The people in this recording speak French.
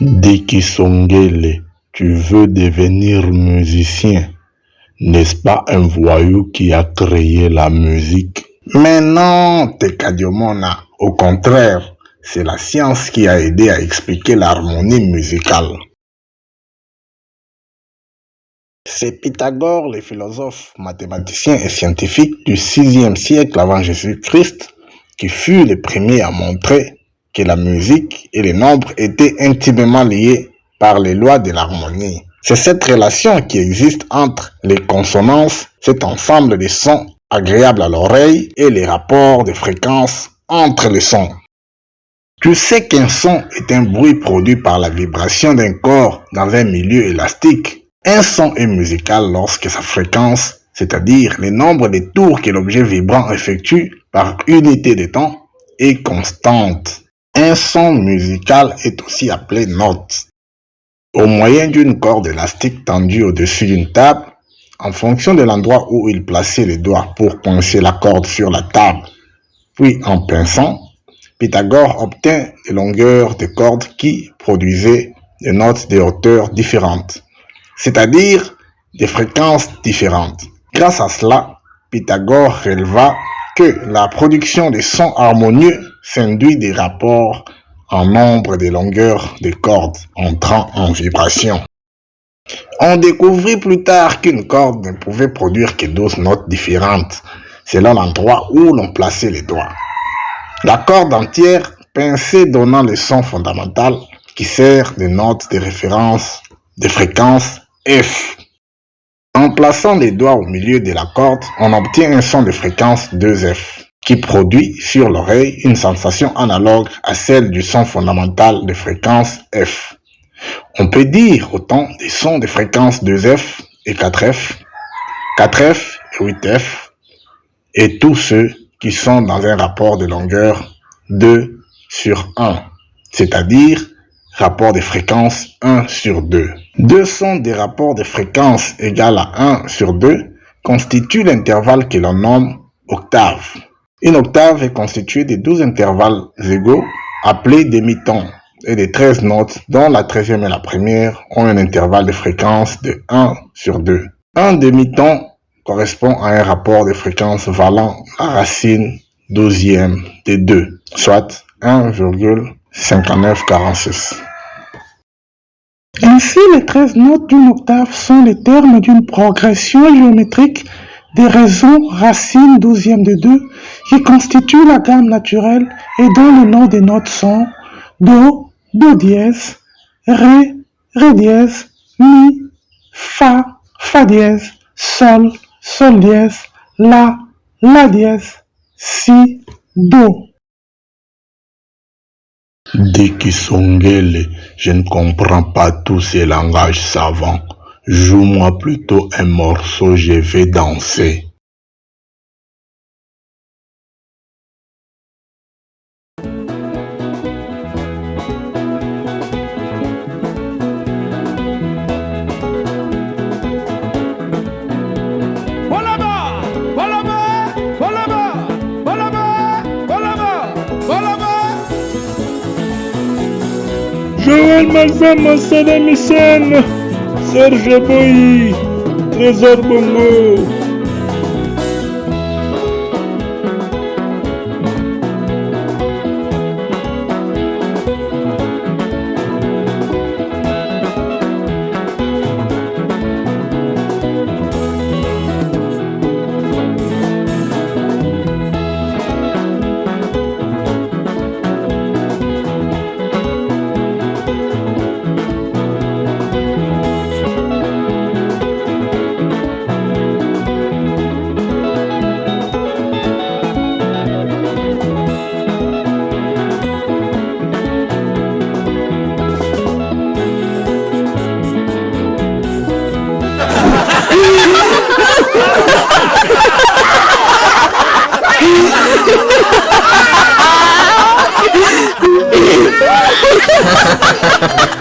Diki Songele, tu veux devenir musicien, n'est-ce pas un voyou qui a créé la musique? Mais non, Tekadiomona, au contraire, c'est la science qui a aidé à expliquer l'harmonie musicale. C'est Pythagore, le philosophe, mathématicien et scientifique du 6e siècle avant Jésus-Christ, qui fut le premier à montrer que la musique et les nombres étaient intimement liés par les lois de l'harmonie. C'est cette relation qui existe entre les consonances, cet ensemble de sons agréables à l'oreille, et les rapports de fréquences entre les sons. Tu sais qu'un son est un bruit produit par la vibration d'un corps dans un milieu élastique. Un son est musical lorsque sa fréquence, c'est-à-dire le nombre de tours que l'objet vibrant effectue par unité de temps, est constante. Un son musical est aussi appelé note. Au moyen d'une corde élastique tendue au-dessus d'une table, en fonction de l'endroit où il plaçait les doigts pour pincer la corde sur la table, puis en pinçant, Pythagore obtint des longueurs de cordes qui produisaient des notes de hauteurs différentes, c'est-à-dire des fréquences différentes. Grâce à cela, Pythagore releva que la production de sons harmonieux s'induit des rapports en nombre de longueurs de cordes entrant en vibration. On découvrit plus tard qu'une corde ne pouvait produire que 12 notes différentes, selon l'endroit où l'on plaçait les doigts. La corde entière pincée donnant le son fondamental qui sert de note de référence de fréquence F. En plaçant les doigts au milieu de la corde, on obtient un son de fréquence 2F qui produit sur l'oreille une sensation analogue à celle du son fondamental de fréquence F. On peut dire autant des sons de fréquence 2F et 4F, 4F et 8F, et tous ceux qui sont dans un rapport de longueur 2/1, c'est-à-dire rapport de fréquence 1/2. Deux sons des rapports de fréquence égal à 1/2 constituent l'intervalle que l'on nomme octave. Une octave est constituée de 12 intervalles égaux appelés demi-tons et de 13 notes dont la 13e et la première ont un intervalle de fréquence de 1/2. Un demi-ton correspond à un rapport de fréquence valant la racine 12e de 2, soit 1,5946. Ainsi, les 13 notes d'une octave sont les termes d'une progression géométrique des raisons racine 12e de 2 qui constituent la gamme naturelle et dont les noms des notes sont Do, Do dièse, Ré, Ré dièse, Mi, Fa, Fa dièse, Sol, Sol dièse, La, La dièse, Si, Do. Diki Songele, je ne comprends pas tous ces langages savants. Joue-moi plutôt un morceau, je vais danser. Joël Malzama, Saddam Hussein, Serge Boy, Trésor Bongo. Ha ha ha ha!